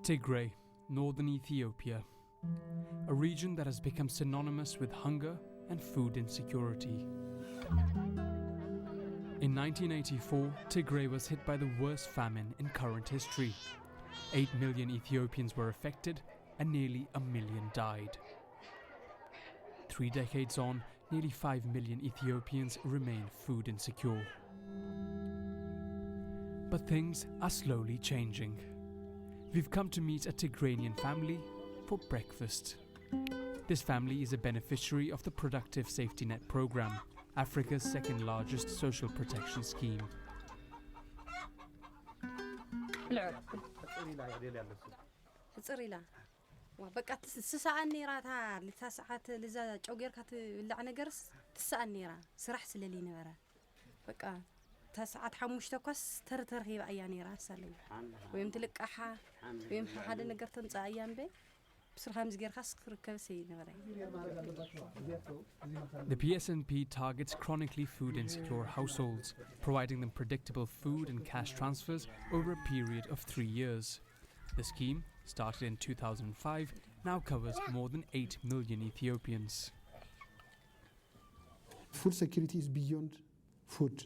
Tigray, northern Ethiopia, a region that has become synonymous with hunger and food insecurity. In 1984, Tigray was hit by the worst famine in current history. 8 million Ethiopians were affected and nearly 1 million died. 3 decades on, nearly 5 million Ethiopians remain food insecure. But things are slowly changing. We've come to meet a Tigranian family for breakfast. This family is a beneficiary of the Productive Safety Net program, Africa's second largest social protection scheme. በቃ ትስሳን ኒራታ ለታሳዓት ለዛ ጮገርካ ትብላዕ ነገርስ ትሳን ኒራ ስራሕ ስለሊ ነበረ በቃ ታሳዓት 5 ኮስ ተርተር ሂባ አያ ኒራ ሰለኝ ወይም ትልቃሓ ወይም ሓደ ነገር ተምጻ አያምበ ብስርሃም ዝገርካስ ክርከብ ሰይ ነበረ The PSNP targets chronically food insecure households, providing them predictable food and cash transfers over a period of 3 years. The scheme, started in 2005, now covers more than 8 million Ethiopians. Food security is beyond food.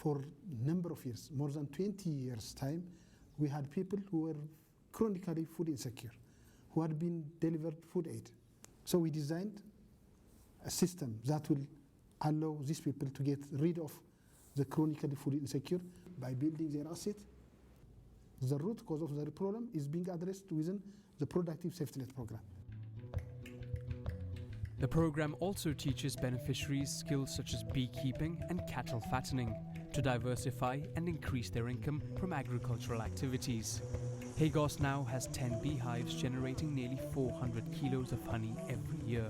For a number of years, more than 20 years' time, we had people who were chronically food insecure, who had been delivered food aid. So we designed a system that will allow these people to get rid of the chronically food insecure by building their asset. The root cause of the problem is being addressed within the Productive Safety Net program. The program also teaches beneficiaries skills such as beekeeping and cattle fattening to diversify and increase their income from agricultural activities. Hagos now has 10 beehives generating nearly 400 kilos of honey every year.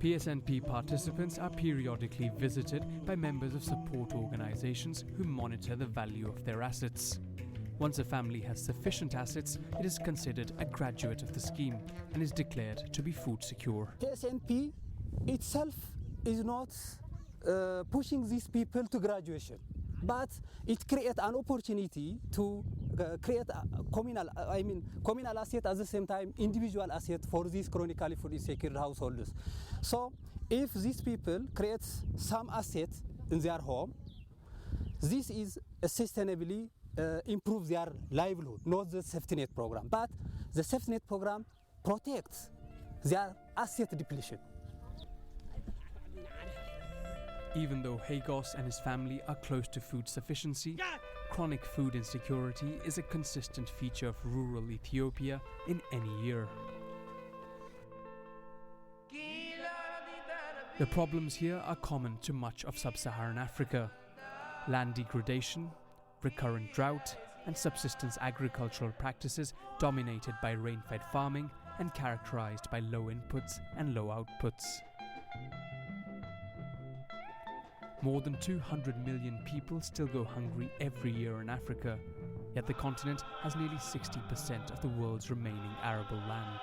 PSNP participants are periodically visited by members of support organizations who monitor the value of their assets. Once a family has sufficient assets, it is considered a graduate of the scheme and is declared to be food secure. PSNP itself is not pushing these people to graduation, but it creates an opportunity to create a communal asset at the same time individual asset for these chronically food insecure households. So if these people create some asset in their home, this is sustainably improve their livelihood, not the safety net program. But the safety net program protects their asset depletion. Even though Hagos and his family are close to food sufficiency, chronic food insecurity is a consistent feature of rural Ethiopia in any year. The problems here are common to much of Sub-Saharan Africa. Land degradation, recurrent drought, and subsistence agricultural practices dominated by rain-fed farming and characterized by low inputs and low outputs. More than 200 million people still go hungry every year in Africa, yet the continent has nearly 60% of the world's remaining arable land.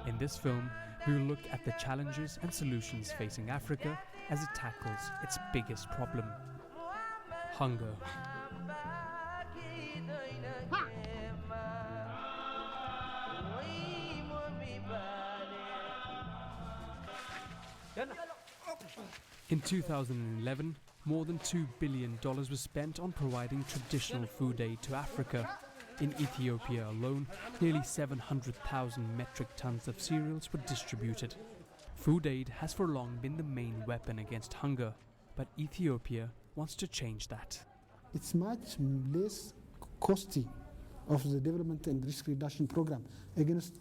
In this film, we will look at the challenges and solutions facing Africa as it tackles its biggest problem: hunger. In 2011, more than $2 billion was spent on providing traditional food aid to Africa. In Ethiopia alone, nearly 700,000 metric tons of cereals were distributed. Food aid has for long been the main weapon against hunger, but Ethiopia wants to change that. It's much less costly of the development and risk reduction program against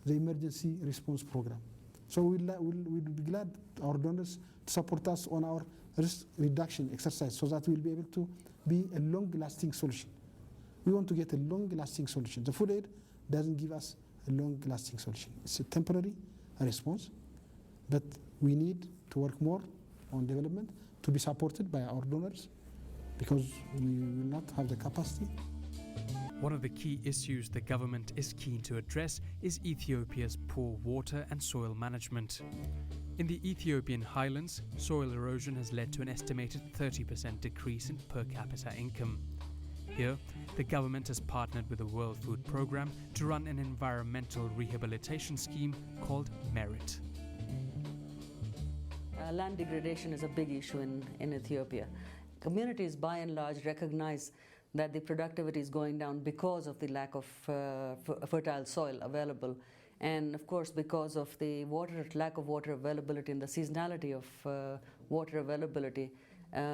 the emergency response program. So we'll be glad our donors to support us on our risk reduction exercise so that we'll be able to be a long-lasting solution. We want to get a long-lasting solution. The food aid doesn't give us a long-lasting solution. It's a temporary response, but we need to work more on development to be supported by our donors because we will not have the capacity. One of the key issues the government is keen to address is Ethiopia's poor water and soil management. In the Ethiopian highlands, soil erosion has led to an estimated 30% decrease in per capita income. Here, the government has partnered with the World Food Programme to run an environmental rehabilitation scheme called MERIT. Land degradation is a big issue in Ethiopia. Communities by and large recognize that the productivity is going down because of the lack of fertile soil available, and of course because of the lack of water availability and the seasonality of water availability.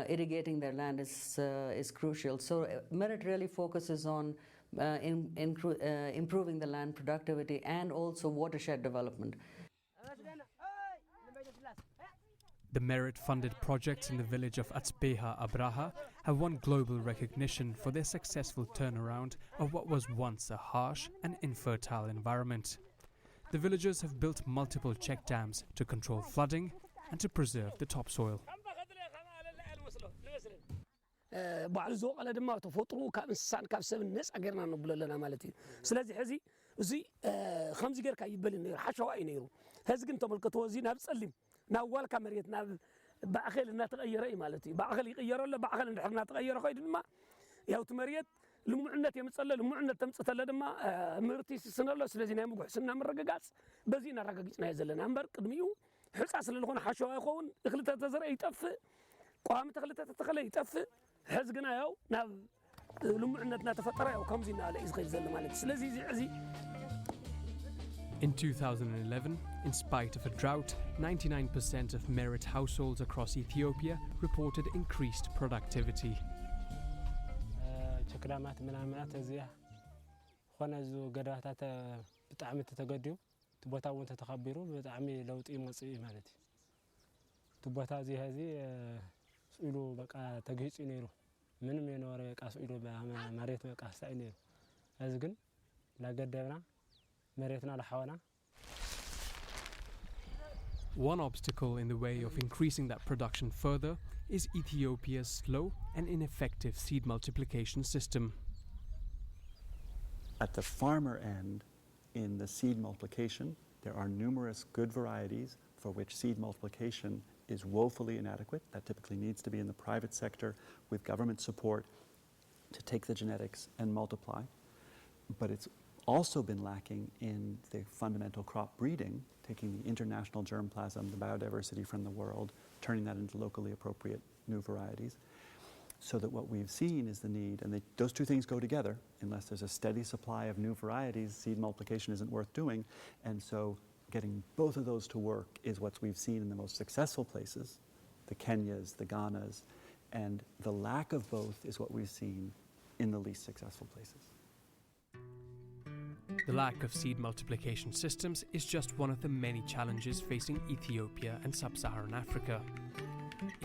Irrigating their land is crucial. So MERIT really focuses on improving the land productivity and also watershed development. The MERIT-funded projects in the village of Atsbeha Abraha have won global recognition for their successful turnaround of what was once a harsh and infertile environment. The villagers have built multiple check dams to control flooding and to preserve the topsoil. ባዕሉ ዝወቀለ ድማ ተፈጥሮ ካብ እንስሳን ካብ ሰብን ነፃ ጌርና ነብሎ ኣለና ማለት እዩ ስለዚ ሕዚ እዚ ከምዚ ጌርካ ይበል ነይሩ ሓሸዋ እዩ ነይሩ ሕዚ ግን ተመልከትዎ እዚ ናብ ፀሊም ናብ ዋልካ መሬት ናብ ባዕኸል እናተቀየረ እዩ ማለት እዩ ባዕኸል ይቅየሮ ኣሎ ባዕኸል እንድሕርና ተቀየረ ኮይኑ ድማ ያው እቲ መሬት ልሙዕነት የምፀለ ልሙዕነት ተምፅተለ ድማ ምህርቲ ይስስነሎ ስለዚ ናይ ምጉሕስና ምረጋጋፅ በዚ እናረጋግፅና ዘለና እምበር ቅድሚኡ ሕፃ ስለዝኾነ ሓሸዋ ይኸውን እኽሊ ተዘርአ ይጠፍእ ቋሚ ተኽሊ ተተኸለ ይጠፍእ ሕዚ ግና ያው ናብ ልሙዕነትና ተፈጠረ ያው ከምዚ እናበለ እዩ ዝኸይድ ዘሎ ማለት እዩ ስለዚ እዚ In 2011, in spite of a drought, 99% of MERIT households across Ethiopia reported increased productivity. ቸክላማት ምናምናት እዚያ ኾነ ዙ ገዳታት ብጣዕሚ ተተገዲዩ ቦታ እውን ተተኸቢሩ ብጣዕሚ ለውጢ መጽኢ ማለት እዩ ትቦታ እዚ ህዚ ስኢሉ በቃ ተግህጽ ነይሩ ምንም የኖረ በቃ ስኢሉ በመሬት በቃ ሳይ ነይሩ እዚ ግን ላገደብና መሬትና ለሐወና One obstacle in the way of increasing that production further is Ethiopia's slow and ineffective seed multiplication system. At the farmer end, in the seed multiplication, there are numerous good varieties for which seed multiplication is woefully inadequate. That typically needs to be in the private sector with government support to take the genetics and multiply. But it's also been lacking in the fundamental crop breeding, taking the international germplasm, the biodiversity from the world, turning that into locally appropriate new varieties. So that what we've seen is the need, and those two things go together. Unless there's a steady supply of new varieties, seed multiplication isn't worth doing. And so getting both of those to work is what we've seen in the most successful places, the Kenyas, the Ghanas, and the lack of both is what we've seen in the least successful places. The lack of seed multiplication systems is just one of the many challenges facing Ethiopia and Sub-Saharan Africa.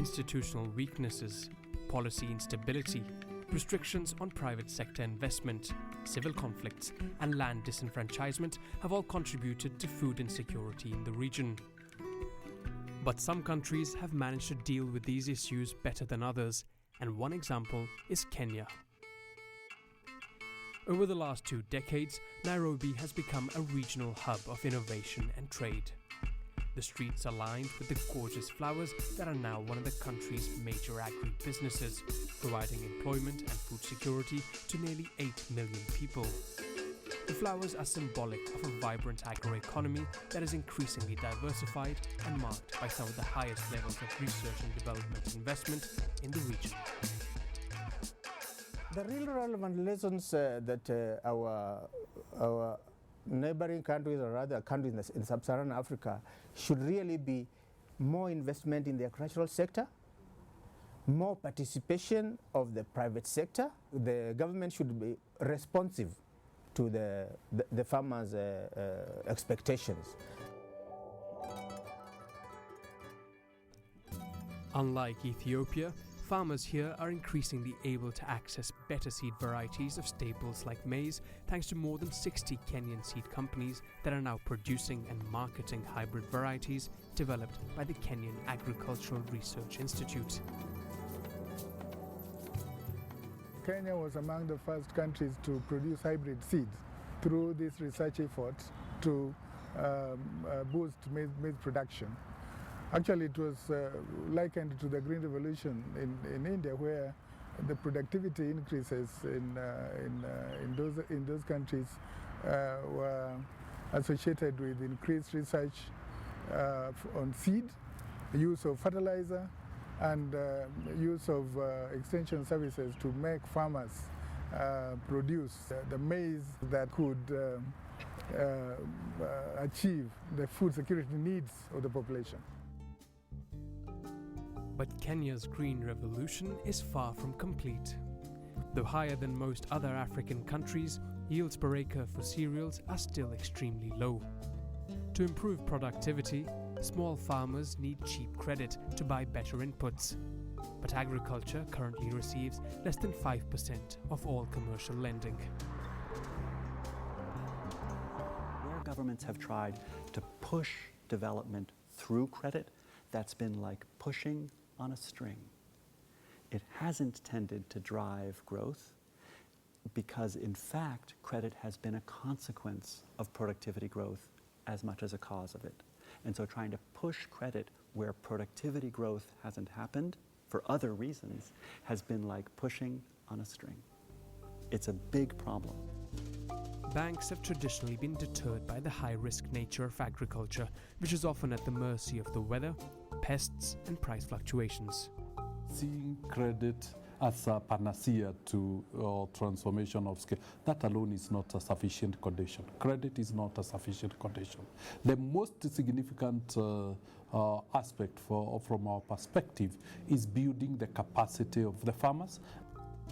Institutional weaknesses, policy instability, restrictions on private sector investment, civil conflicts, and land disenfranchisement have all contributed to food insecurity in the region. But some countries have managed to deal with these issues better than others, and one example is Kenya. Over the last 2 decades, Nairobi has become a regional hub of innovation and trade. The streets are lined with the gorgeous flowers that are now one of the country's major agri-businesses, providing employment and food security to nearly 8 million people. The flowers are symbolic of a vibrant agro-economy that is increasingly diversified and marked by some of the highest levels of research and development investment in the region. The real relevant lessons that our neighboring countries, or rather countries in Sub-Saharan Africa, should really be more investment in the agricultural sector, more participation of the private sector. The government should be responsive to the farmers' expectations. Unlike Ethiopia, farmers here are increasingly able to access better seed varieties of staples like maize thanks to more than 60 Kenyan seed companies that are now producing and marketing hybrid varieties developed by the Kenyan Agricultural Research Institute. Kenya was among the first countries to produce hybrid seeds through this research effort to boost maize production. Actually, it was likened to the Green Revolution in India, where the productivity increases in those countries were associated with increased research on seed, use of fertilizer, and use of extension services to make farmers produce the maize that could achieve the food security needs of the population. But Kenya's green revolution is far from complete. Though higher than most other African countries, yields per acre for cereals are still extremely low. To improve productivity, small farmers need cheap credit to buy better inputs. But agriculture currently receives less than 5% of all commercial lending. Where governments have tried to push development through credit, that's been like pushing on a string. It hasn't tended to drive growth because, in fact, credit has been a consequence of productivity growth as much as a cause of it. And so trying to push credit where productivity growth hasn't happened for other reasons has been like pushing on a string. It's a big problem. Banks have traditionally been deterred by the high-risk nature of agriculture, which is often at the mercy of the weather, pests, and price fluctuations. Seeing credit as a panacea to transformation of scale, that alone is not a sufficient condition. Credit is not a sufficient condition. The most significant aspect from our perspective is building the capacity of the farmers.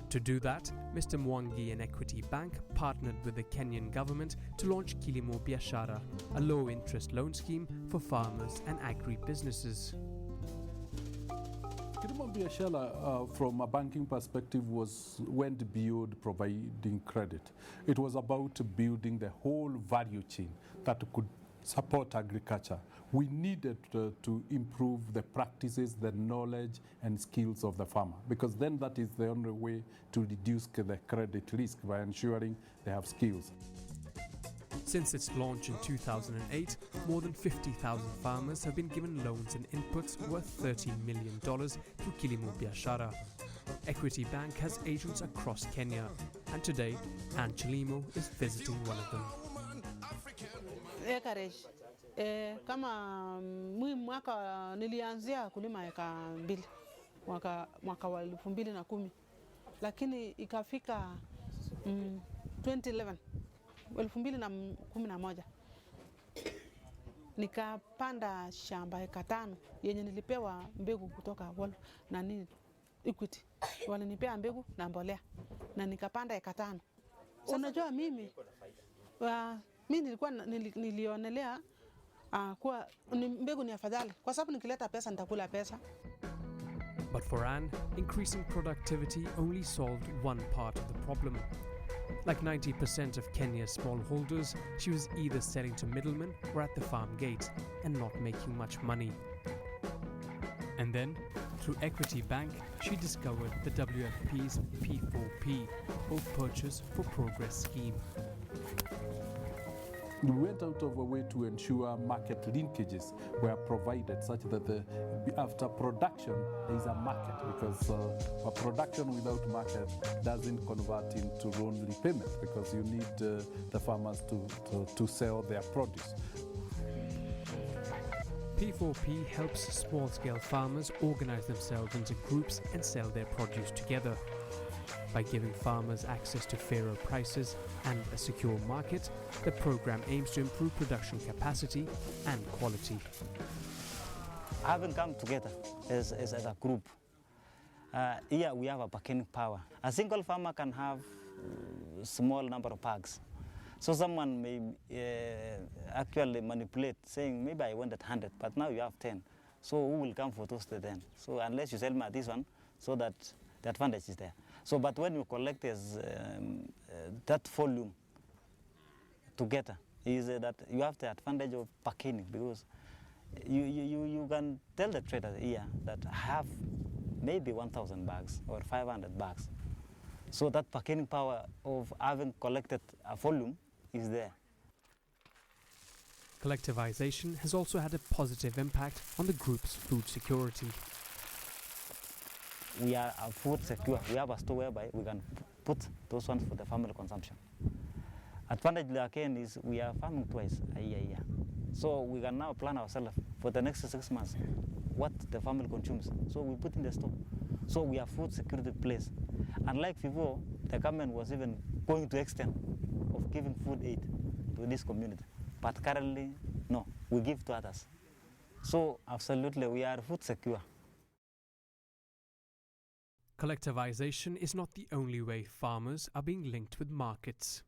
To do that, Mr. Mwangi and Equity Bank partnered with the Kenyan government to launch Kilimo Biashara, a low-interest loan scheme for farmers and agri-businesses. Kilimo Biashara, from a banking perspective, went beyond providing credit. It was about building the whole value chain that could support agriculture. We needed to improve the practices, the knowledge and skills of the farmer, because then that is the only way to reduce the credit risk by ensuring they have skills. Since its launch in 2008, more than 50,000 farmers have been given loans and inputs worth $13 million through Kilimo Biashara. Equity Bank has agents across Kenya, and today, Ann Chalimo is visiting one of them. Kama mwaka nilianzia kulima eka 2 mwaka wa 2010, lakini ikafika 2011 2011 nikapanda shamba eka 5 yenye nilipewa mbegu kutoka Equity. Walinipea mbegu na mbolea na nikapanda eka 5. Unajua mimi nilionelea kuwa mbegu ni afadhali kwa sababu nikileta pesa nitakula pesa. But for Anne, increasing productivity only solved one part of the problem. Like 90% of Kenya's smallholders, she was either selling to middlemen or at the farm gate and not making much money. And then, through Equity Bank, she discovered the WFP's P4P, or Purchase for Progress scheme. We went out of our way to ensure market linkages were provided such that after production there is a market, because a production without market doesn't convert into loan repayment, because you need the farmers to sell their produce. P4P helps small-scale farmers organize themselves into groups and sell their produce together. By giving farmers access to fairer prices and a secure market, the program aims to improve production capacity and quality. Having come together as a group, here we have a bargaining power. A single farmer can have a small number of bags. So someone may actually manipulate, saying maybe I wanted 100, but now you have 10. So who will come for those 10? So unless you sell me this one, so that the advantage is there. So, but when you collect that volume together, is that you have the advantage of bargaining, because you can tell the trader here that I have maybe 1,000 bags or 500 bags. So that bargaining power of having collected a volume is there. Collectivization has also had a positive impact on the group's food security. we are food secure. We have a store whereby we can put those ones for the family consumption. Advantage again is we are farming twice a year. So we can now plan ourselves for the next 6 months what the family consumes. So we put in the store. So we have food security place. Unlike before, the government was even going to extent of giving food aid to this community. But currently, no, we give to others. So absolutely, we are food secure. Collectivization is not the only way farmers are being linked with markets.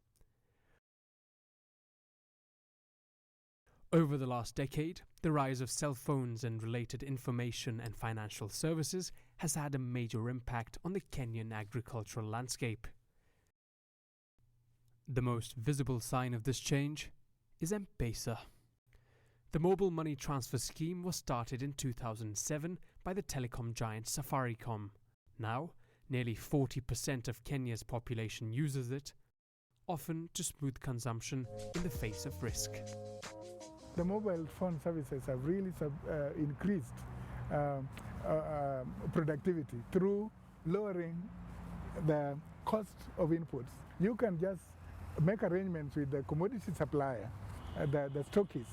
Over the last decade, the rise of cell phones and related information and financial services has had a major impact on the Kenyan agricultural landscape. The most visible sign of this change is M-Pesa. The mobile money transfer scheme was started in 2007 by the telecom giant Safaricom. Now, nearly 40% of Kenya's population uses it, often to smooth consumption in the face of risk. The mobile phone services have really increased productivity through lowering the cost of inputs. You can just make arrangements with the commodity supplier, the stockist,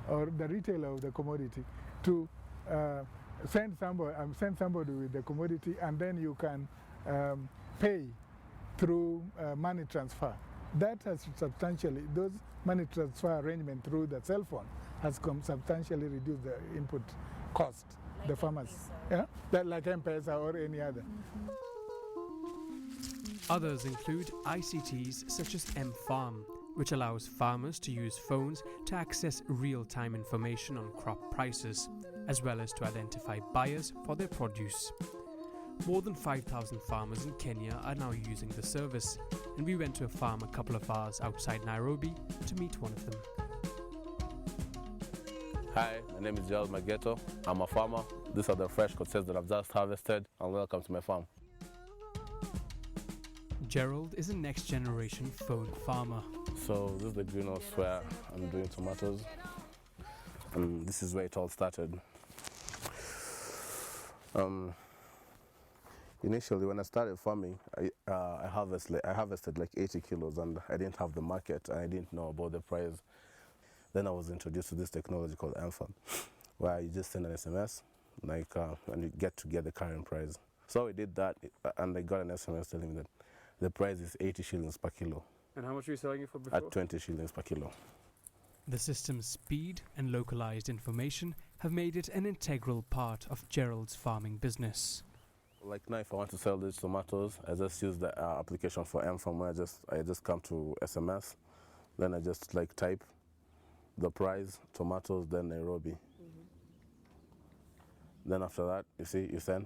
or the retailer of the commodity to send somebody with the commodity, and then you can pay through money transfer. That has substantially, those money transfer arrangement through the cell phone has substantially reduced the input cost, like the farmers. Yeah? That like M-Pesa or any other. Others include ICTs such as M-Farm, which allows farmers to use phones to access real-time information on crop prices, as well as to identify buyers for their produce. More than 5,000 farmers in Kenya are now using the service, and we went to a farm a couple of hours outside Nairobi to meet one of them. Hi, my name is Gerald Mageto. I'm a farmer. These are the fresh coconuts that I've just harvested, and welcome to my farm. Gerald is a next-generation phone farmer. So this is the greenhouse where I'm doing tomatoes, and this is where it all started. Initially, when I started farming, I harvested like 80 kilos, and I didn't have the market, and I didn't know about the price. Then I was introduced to this technology called M-Farm, where you just send an SMS, and you get the current price. So we did that, and I got an SMS telling me that the price is 80 shillings per kilo. And how much were you selling it for before? At 20 shillings per kilo. The system's speed and localized information have made it an integral part of Gerald's farming business. Like now, if I want to sell these tomatoes, I just use the application for M-Farm, where I just come to SMS, then I just type the price, tomatoes, then Nairobi. Then after that, you send.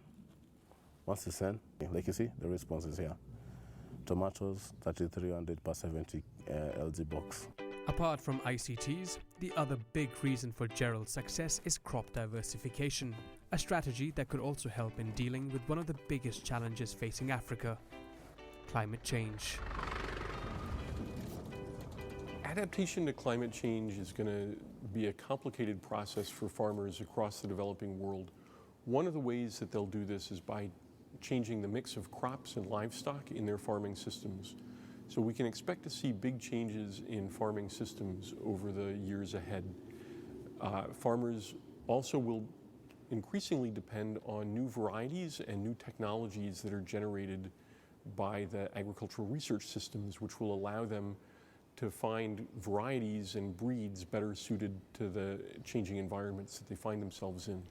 Once you send, like you see, the response is here. Tomatoes, 3,300 per 70 LG box. Apart from ICTs, the other big reason for Gerald's success is crop diversification, a strategy that could also help in dealing with one of the biggest challenges facing Africa: climate change. Adaptation to climate change is going to be a complicated process for farmers across the developing world. One of the ways that they'll do this is by changing the mix of crops and livestock in their farming systems. So we can expect to see big changes in farming systems over the years ahead. Farmers also will increasingly depend on new varieties and new technologies that are generated by the agricultural research systems, which will allow them to find varieties and breeds better suited to the changing environments that they find themselves in.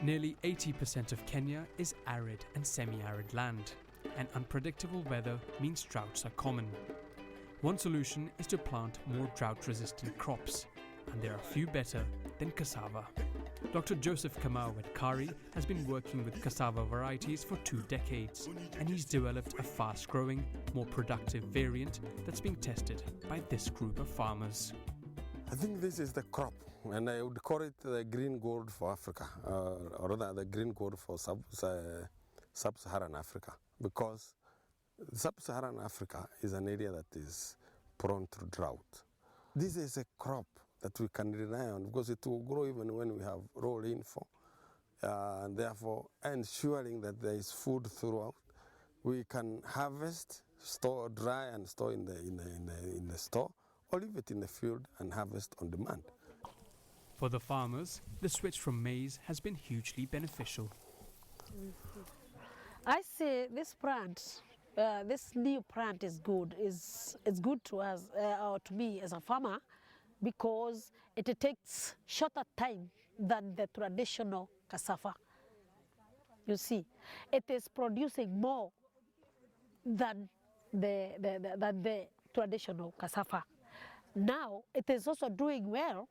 Nearly 80% of Kenya is arid and semi-arid land, and unpredictable weather means droughts are common. One solution is to plant more drought-resistant crops, and there are few better than cassava. Dr. Joseph Kamau at Kari has been working with cassava varieties for 2 decades, and he's developed a fast-growing, more productive variant that's being tested by this group of farmers. I think this is the crop, and I would call it the green gold for Africa, or rather the green gold for Sub-Saharan Africa, because Sub-Saharan Africa is an area that is prone to drought. This is a crop that we can rely on because it will grow even when we have raw rainfall. and therefore ensuring that there is food throughout. We can harvest, store, dry and store in the store, or leave it in the field and harvest on demand. For the farmers, the switch from maize has been hugely beneficial. I say this plant, this new plant is good. It's good to us, or to me as a farmer, because it takes shorter time than the traditional cassava. You see, it is producing more than the traditional cassava. Now it is also doing well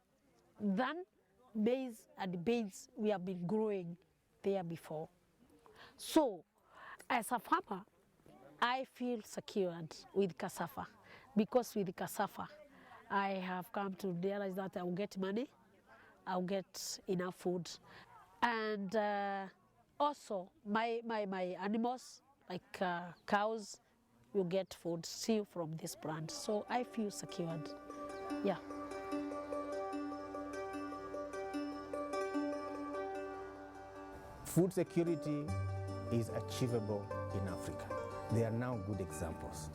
than maize and beans we have been growing there before. So, as a farmer, I feel secured with cassava, because with cassava, I have come to realize that I will get money, I'll get enough food, and also my animals, like cows, will get food still from this plant. So I feel secured, yeah. Food security is achievable in Africa. There are now good examples.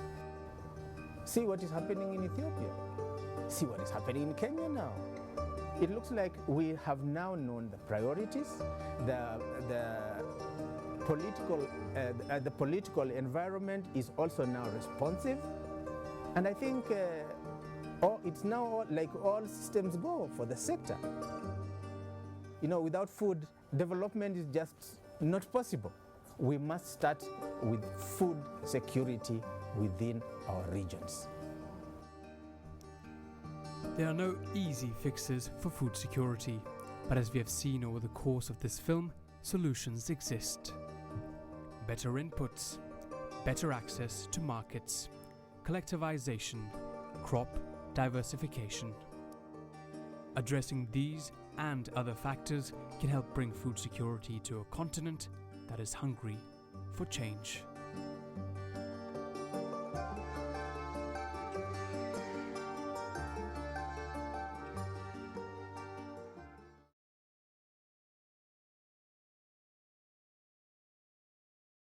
See what is happening in Ethiopia. See what is happening in Kenya now. It looks like we have now known the priorities, the political environment is also now responsive, and I think it's now like all systems go for the sector. You know, without food, development is just not possible. We must start with food security within our regions. There are no easy fixes for food security, but as we have seen over the course of this film, solutions exist. Better inputs, better access to markets, collectivization, crop diversification. Addressing these and other factors can help bring food security to a continent that is hungry for change.